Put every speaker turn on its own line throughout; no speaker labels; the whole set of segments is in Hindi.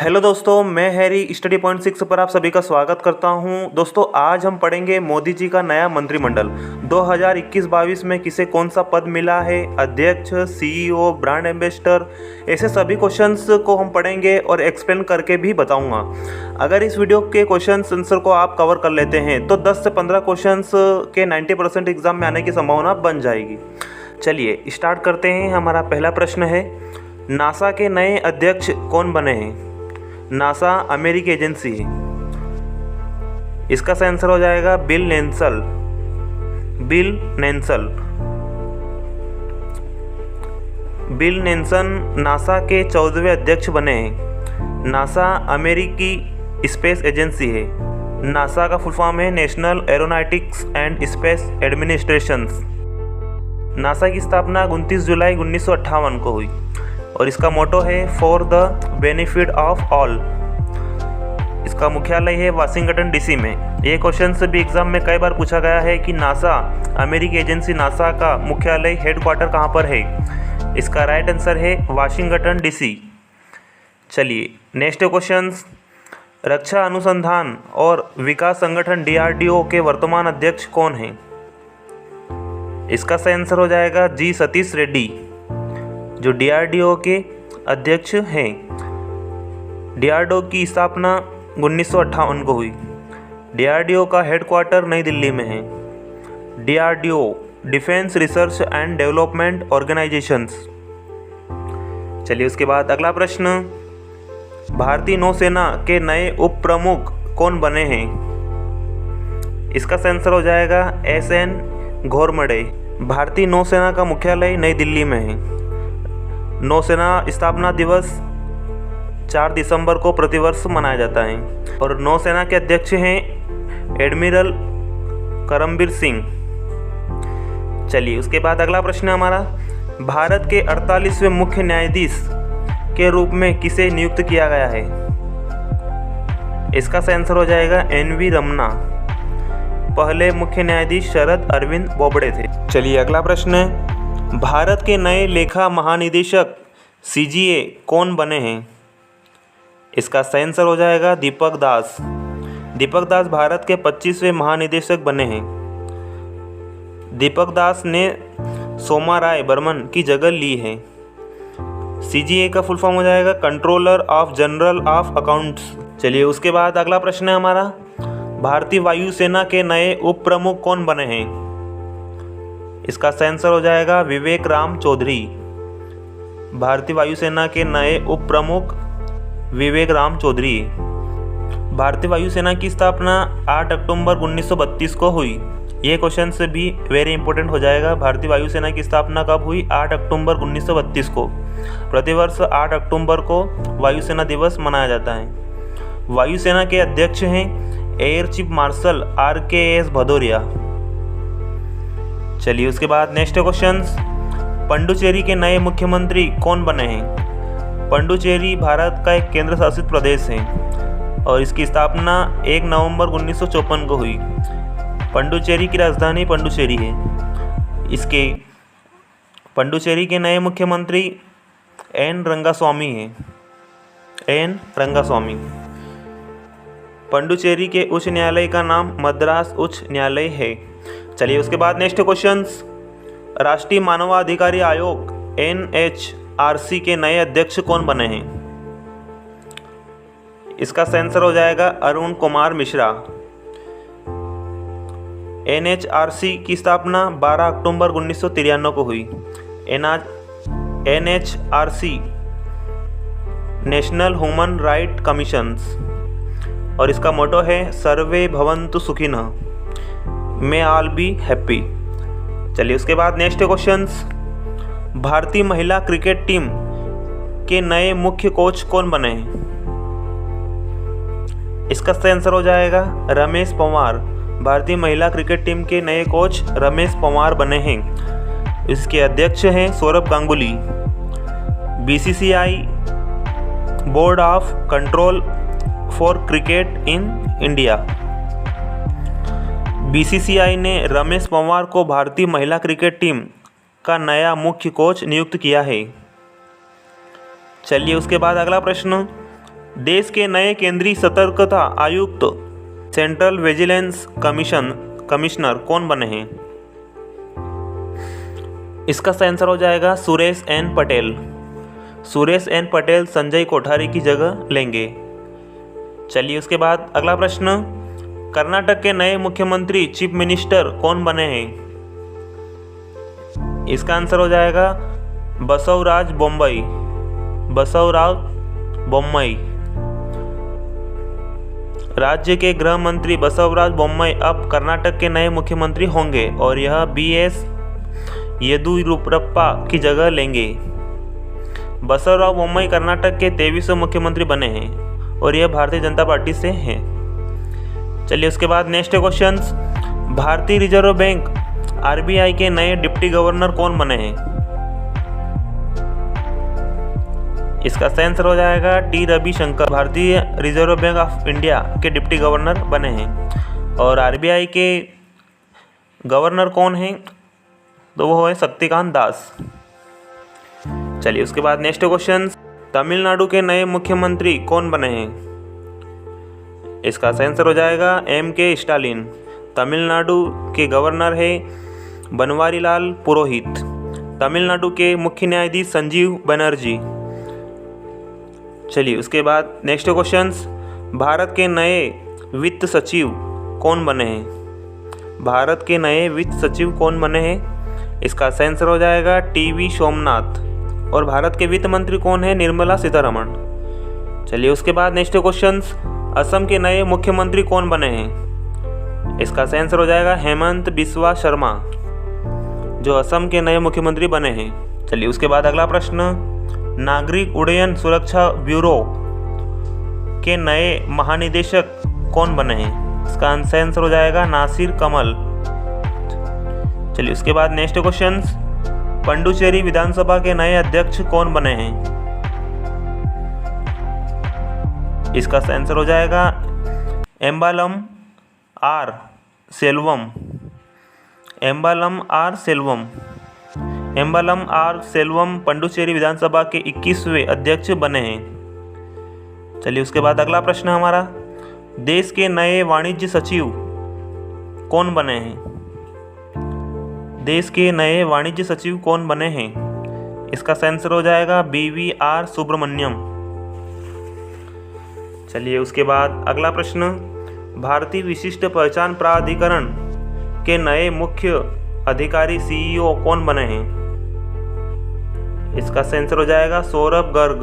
हेलो दोस्तों, मैं हैरी स्टडी पॉइंट 6 पर आप सभी का स्वागत करता हूं। दोस्तों, आज हम पढ़ेंगे मोदी जी का नया मंत्रिमंडल 2021-22 में किसे कौन सा पद मिला है, अध्यक्ष, सीईओ, ब्रांड एम्बेसडर, ऐसे सभी क्वेश्चंस को हम पढ़ेंगे और एक्सप्लेन करके भी बताऊंगा। अगर इस वीडियो के क्वेश्चंस आंसर को आप कवर कर लेते हैं तो 10 से 15 क्वेश्चंस के 90% एग्जाम में आने की संभावना बन जाएगी। चलिए स्टार्ट करते हैं। हमारा पहला प्रश्न है, नासा के नए अध्यक्ष कौन बने हैं? नासा अमेरिकी एजेंसी है। इसका आंसर हो जाएगा bill Nelson. Bill Nelson NASA के 14वें अध्यक्ष बने हैं। नासा अमेरिकी स्पेस एजेंसी है। नासा का फुल फॉर्म है national aeronautics and space administration. NASA की स्थापना 29 जुलाई 1958 को हुई और इसका मोटो है for the benefit of all. इसका मुख्यालय है वाशिंगटन डीसी में। ये क्वेश्चन से भी एग्जाम में कई बार पूछा गया है कि नासा अमेरिकी एजेंसी नासा का मुख्यालय हेडक्वार्टर कहाँ पर है। इसका राइट आंसर है वाशिंगटन डीसी। चलिए नेक्स्ट क्वेश्चन, रक्षा अनुसंधान और विकास संगठन DRDO के वर्तमान अध्यक्ष कौन हैं? इसका सही आंसर हो जाएगा जी सतीश रेड्डी, जो DRDO के अध्यक्ष हैं। DRDO की स्थापना 1958 को हुई। DRDO का हेडक्वार्टर नई दिल्ली में है। DRDO defence research and development organisations. चलिए उसके बाद अगला प्रश्न, भारतीय नौसेना के नए उप प्रमुख कौन बने हैं? इसका आंसर हो जाएगा SN घोरमडे। भारतीय नौसेना का मुख्यालय नई दिल्ली में है। नौसेना स्थापना दिवस 4 दिसंबर को प्रतिवर्ष मनाया जाता है और नौसेना के अध्यक्ष हैं एडमिरल करमबीर सिंह। चलिए उसके बाद अगला प्रश्न हमारा, भारत के 48वें मुख्य न्यायाधीश के रूप में किसे नियुक्त किया गया है? इसका आंसर हो जाएगा NV रमन्ना। पहले मुख्य न्यायाधीश शरद अरविंद बोबड़े थे। चलिए अगला प्रश्न है, भारत के नए लेखा महानिदेशक CGA कौन बने हैं? इसका सही आंसर हो जाएगा दीपक दास। दीपक दास भारत के 25वें महानिदेशक बने हैं। दीपक दास ने सोमा राय बर्मन की जगह ली है। CGA का फुल फॉर्म हो जाएगा controller of general of accounts. चलिए उसके बाद अगला प्रश्न है हमारा, भारतीय वायुसेना के नए उप प्रमुख कौन बने हैं? इसका सही आंसर हो जाएगा विवेक राम चौधरी। भारतीय वायुसेना के नए उप प्रमुख विवेक राम चौधरी। भारतीय वायुसेना की स्थापना 8 अक्टूबर 1932 को हुई। ये क्वेश्चन से भी वेरी इंपॉर्टेंट हो जाएगा। भारतीय वायुसेना की स्थापना कब हुई? 8 अक्टूबर 1932 को। प्रतिवर्ष 8 अक्टूबर को वायुसेना दिवस मनाया जाता है। वायुसेना के अध्यक्ष हैं air chief marshal RKS Bhadauria. चलिए उसके बाद नेक्स्ट क्वेश्चन, पुडुचेरी के नए मुख्यमंत्री कौन बने हैं? पुडुचेरी भारत का एक केंद्र शासित प्रदेश है और इसकी स्थापना 1 नवंबर 1954 को हुई। पुडुचेरी की राजधानी पुडुचेरी है। इसके पुडुचेरी के नए मुख्यमंत्री N रंगास्वामी हैं। N रंगास्वामी। पुडुचेरी के उच्च न्यायालय का नाम मद्रास उच्च न्यायालय है। चलिए उसके बाद नेक्स्ट क्वेश्चन, राष्ट्रीय मानवाधिकार आयोग NHRC के नए अध्यक्ष कौन बने हैं? इसका आंसर हो जाएगा अरुण कुमार मिश्रा। NHRC की स्थापना 12 अक्टूबर 1993 को हुई। NHRC national human right commissions और इसका मोटो है सर्वे भवन्तु सुखिनः, मे ऑल बी हैप्पी। चलिए उसके बाद नेक्स्ट क्वेश्चंस, भारतीय महिला क्रिकेट टीम के नए मुख्य कोच कौन बने हैं? इसका सही आंसर हो जाएगा रमेश पंवार। भारतीय महिला क्रिकेट टीम के नए कोच रमेश पंवार बने हैं। इसके अध्यक्ष हैं Saurabh Ganguly. BCCI board of control for cricket in India. BCCI ने रमेश पंवार को भारतीय महिला क्रिकेट टीम का नया मुख्य कोच नियुक्त किया है। चलिए उसके बाद अगला प्रश्न, देश के नए केंद्रीय सतर्कता आयुक्त सेंट्रल विजिलेंस कमिश्नर कौन बने हैं? इसका सही आंसर हो जाएगा सुरेश एन पटेल। सुरेश एन पटेल संजय कोठारी की जगह लेंगे। चलिए उसके बाद अगला प्रश्न, कर्नाटक के नए मुख्यमंत्री चीफ मिनिस्टर कौन बने हैं? इसका आंसर हो जाएगा बसवराज बोम्मई। राज्य के गृह मंत्री बसवराज बोम्मई अब कर्नाटक के नए मुख्यमंत्री होंगे और यह BS येदियुरप्पा की जगह लेंगे। बसवराज बोम्मई कर्नाटक के 23वें मुख्यमंत्री बने हैं और यह भारतीय जनता पार्टी से हैं। चलिए उसके बाद नेक्स्ट क्वेश्चन, भारतीय रिजर्व बैंक RBI के नए डिप्टी गवर्नर कौन बने हैं? इसका सही आंसर हो जाएगा T रविशंकर, भारतीय रिजर्व बैंक ऑफ इंडिया के डिप्टी गवर्नर बने हैं। और RBI के गवर्नर कौन हैं? तो वो है शक्तिकांत दास। चलिए उसके बाद नेक्स्ट क्वेश्चन, तमिलनाडु के नए मुख्यमंत्री कौन बने हैं? इसका सही आंसर हो जाएगा MK स्टालिन। तमिलनाडु के गवर्नर है बनवारीलाल पुरोहित। तमिलनाडु के मुख्य न्यायाधीश संजीव बनर्जी। चलिए उसके बाद नेक्स्ट क्वेश्चंस, भारत के नए वित्त सचिव कौन बने हैं? भारत के नए वित्त सचिव कौन बने हैं? इसका सही आंसर हो जाएगा TV सोमनाथ। और भारत के वित्त मंत्री कौन है? निर्मला सीतारमण। चलिए उसके बाद नेक्स्ट क्वेश्चंस, असम के नए मुख्यमंत्री कौन बने हैं? इसका सही आंसर हो जाएगा हेमंत बिस्वा शर्मा, जो असम के नए मुख्यमंत्री बने हैं। चलिए उसके बाद अगला प्रश्न, नागरिक उड्डयन सुरक्षा ब्यूरो के नए महानिदेशक कौन बने हैं? इसका सही आंसर हो जाएगा नासिर कमल। चलिए उसके बाद नेक्स्ट क्वेश्चन, पंडुचेरी विधानसभा के नए अध्यक्ष कौन बने हैं? इसका सही आंसर हो जाएगा एम्बालम आर सेल्वम पंडुचेरी विधानसभा के 21वें अध्यक्ष बने हैं। चलिए उसके बाद अगला प्रश्न हमारा, देश के नए वाणिज्य सचिव कौन बने हैं? देश के नए वाणिज्य सचिव कौन बने हैं? इसका सही आंसर हो जाएगा BVR सुब्रमण्यम। चलिए उसके बाद अगला प्रश्न, भारतीय विशिष्ट पहचान प्राधिकरण के नए मुख्य अधिकारी CEO कौन बने हैं? इसका सही आंसर हो जाएगा सौरभ गर्ग।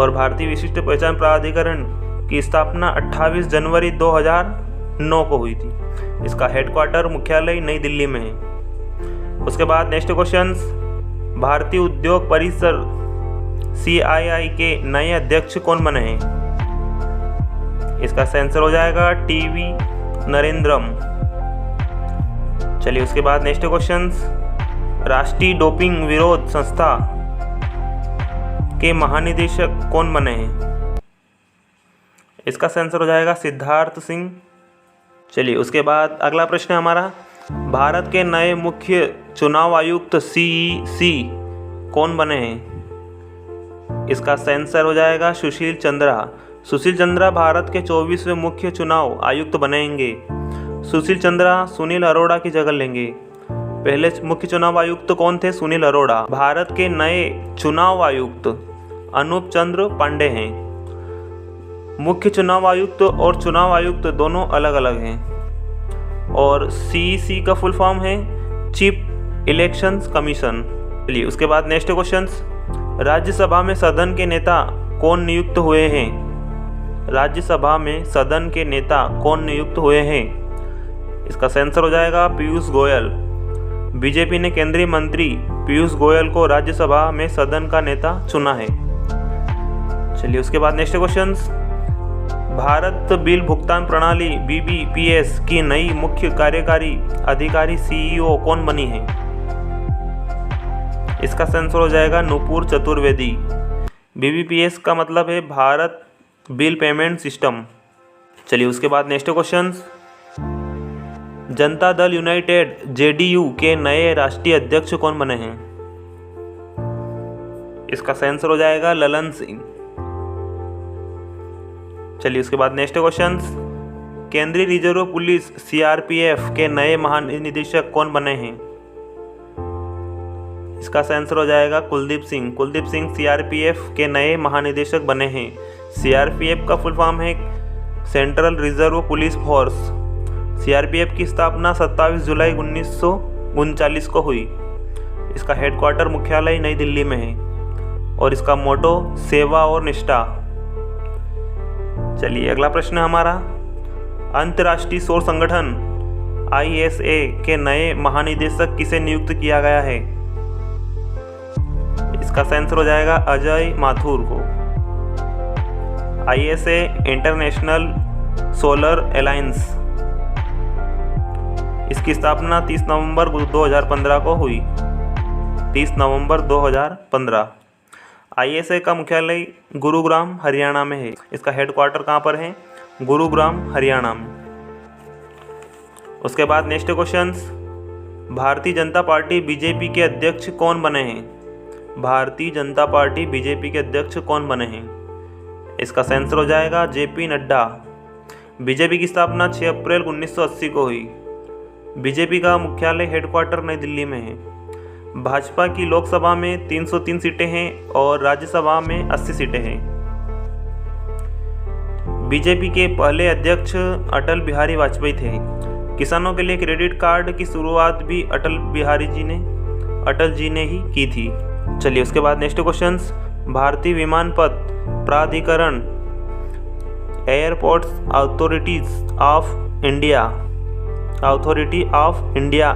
और भारतीय विशिष्ट पहचान प्राधिकरण की स्थापना 28 जनवरी 2009 को हुई थी। इसका हेडक्वार्टर मुख्यालय नई दिल्ली में है। उसके बाद नेक्स्ट क्वेश्चन, भारतीय उद्योग परिसर CII के नए अध्यक्ष कौन बने हैं? इसका सही आंसर हो जाएगा TV नरेंद्रम। चलिए उसके बाद नेक्स्ट क्वेश्चन, राष्ट्रीय डोपिंग विरोध संस्था के महानिदेशक कौन बने हैं? इसका सही आंसर हो जाएगा सिद्धार्थ सिंह। चलिए उसके बाद अगला प्रश्न हमारा, भारत के नए मुख्य चुनाव आयुक्त CEC कौन बने हैं? इसका सही आंसर हो जाएगा सुशील चंद्रा भारत के 24वें मुख्य चुनाव आयुक्त बनेंगे। सुशील चंद्रा सुनील अरोड़ा की जगह लेंगे। पहले मुख्य चुनाव आयुक्त कौन थे? सुनील अरोड़ा। भारत के नए चुनाव आयुक्त अनूप चंद्र पांडे हैं। मुख्य चुनाव आयुक्त और चुनाव आयुक्त दोनों अलग अलग हैं। और CEC का फुल फॉर्म है चीफ इलेक्शंस कमीशन। चलिए उसके बाद नेक्स्ट क्वेश्चन, राज्यसभा में सदन के नेता कौन नियुक्त हुए हैं? राज्यसभा में सदन के नेता कौन नियुक्त हुए हैं? इसका सही आंसर हो जाएगा पीयूष गोयल। बीजेपी ने केंद्रीय मंत्री पीयूष गोयल को राज्यसभा में सदन का नेता चुना है। चलिए उसके बाद नेक्स्ट क्वेश्चन, भारत बिल भुगतान प्रणाली BBPS की नई मुख्य कार्यकारी अधिकारी CEO कौन बनी है? इसका सही आंसर हो जाएगा नुपुर चतुर्वेदी। BBPS का मतलब है भारत बिल पेमेंट सिस्टम। चलिए उसके बाद next question, Janata Dal United JDU के नए राष्ट्रीय अध्यक्ष कौन बने हैं? इसका सही आंसर हो जाएगा ललन सिंह। चलिए उसके बाद नेक्स्ट क्वेश्चन, केंद्रीय रिजर्व पुलिस CRPF के नए महानिदेशक कौन बने हैं? इसका आंसर हो जाएगा कुलदीप सिंह। कुलदीप सिंह CRPF के नए महानिदेशक बने हैं। CRPF का फुल फॉर्म है central reserve police force. CRPF की स्थापना 27 जुलाई 1939 को हुई। इसका हेडक्वार्टर मुख्यालय नई दिल्ली में है और इसका मोटो सेवा और निष्ठा। चलिए अगला प्रश्न है हमारा, अंतर्राष्ट्रीय सौर संगठन ISA के नए महानिदेशक किसे नियुक्त किया गया है? इसका आंसर हो जाएगा अजय माथुर को। ISA इंटरनेशनल सोलर अलायंस, इसकी स्थापना 30 नवंबर 2015 को हुई। 30 नवंबर 2015। ISA का मुख्यालय गुरुग्राम हरियाणा में है। इसका हेडक्वार्टर कहाँ पर है? गुरुग्राम हरियाणा में। उसके बाद next question, Bharatiya Janata party BJP के अध्यक्ष कौन बने हैं? भारतीय जनता पार्टी BJP के अध्यक्ष कौन बने हैं? इसका आंसर हो जाएगा JP नड्डा। BJP की स्थापना 6 अप्रैल 1980 को हुई। BJP का मुख्यालय हेडक्वार्टर नई दिल्ली में है। भाजपा की लोकसभा में 303 सीटें हैं और राज्यसभा में 80 सीटें हैं। BJP के पहले अध्यक्ष अटल बिहारी वाजपेयी थे। किसानों के लिए क्रेडिट कार्ड की शुरुआत भी अटल जी ने ही की थी। चलिए उसके बाद नेक्स्ट क्वेश्चन, भारतीय विमानपथ प्राधिकरण airports authority of India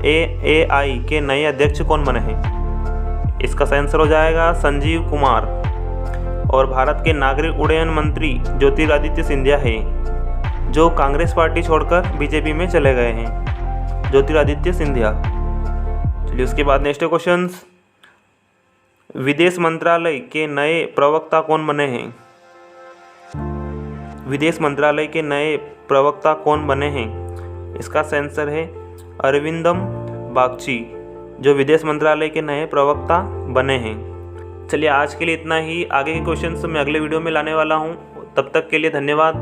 AAI के नए अध्यक्ष कौन बने हैं? इसका आंसर हो जाएगा संजीव कुमार। और भारत के नागरिक उड्डयन मंत्री ज्योतिरादित्य सिंधिया है, जो कांग्रेस पार्टी छोड़कर BJP में चले गए हैं। ज्योतिरादित्य सिंधिया। चलिए उसके बाद नेक्स्ट क्वेश्चन, विदेश मंत्रालय के नए प्रवक्ता कौन बने हैं? विदेश मंत्रालय के नए प्रवक्ता कौन बने हैं? इसका आंसर है अरविंदम बागची, जो विदेश मंत्रालय के नए प्रवक्ता बने हैं। चलिए आज के लिए इतना ही। आगे के क्वेश्चंस मैं अगले वीडियो में लाने वाला हूं। तब तक के लिए धन्यवाद।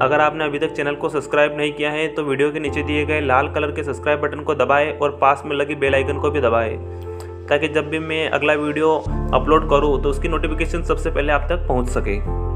अगर आपने अभी तक चैनल को सब्सक्राइब नहीं किया है तो वीडियो के नीचे दिए गए लाल कलर के सब्सक्राइब बटन को दबाएं और पास में लगी बेल आइकन को भी दबाएं, ताकि जब भी मैं अगला वीडियो अपलोड करूं तो उसकी नोटिफिकेशन सबसे पहले आप तक पहुंच सके।